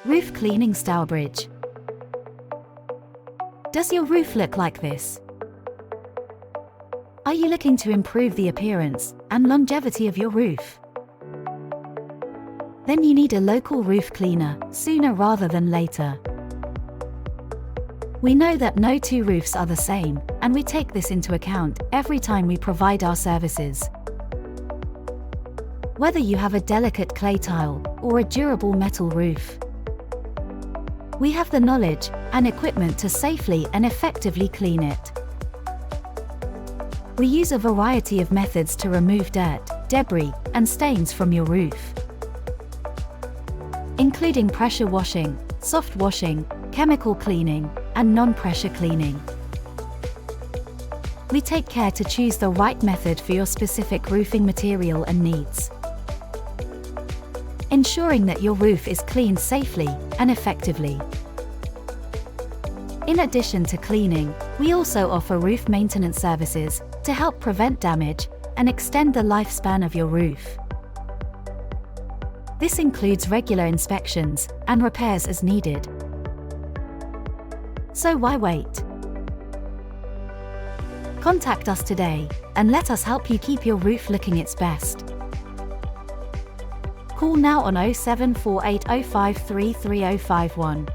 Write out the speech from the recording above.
Roof cleaning Stylebridge. Does your roof look like this? Are you looking to improve the appearance and longevity of your roof? Then you need a local roof cleaner, sooner rather than later. We know that no two roofs are the same, and we take this into account every time we provide our services. Whether you have a delicate clay tile or a durable metal roof, we have the knowledge and equipment to safely and effectively clean it. We use a variety of methods to remove dirt, debris, and stains from your roof, including pressure washing, soft washing, chemical cleaning, and non-pressure cleaning. We take care to choose the right method for your specific roofing material and needs, ensuring that your roof is cleaned safely and effectively. In addition to cleaning, we also offer roof maintenance services to help prevent damage and extend the lifespan of your roof. This includes regular inspections and repairs as needed. So why wait? Contact us today and let us help you keep your roof looking its best. Call now on 07480533051.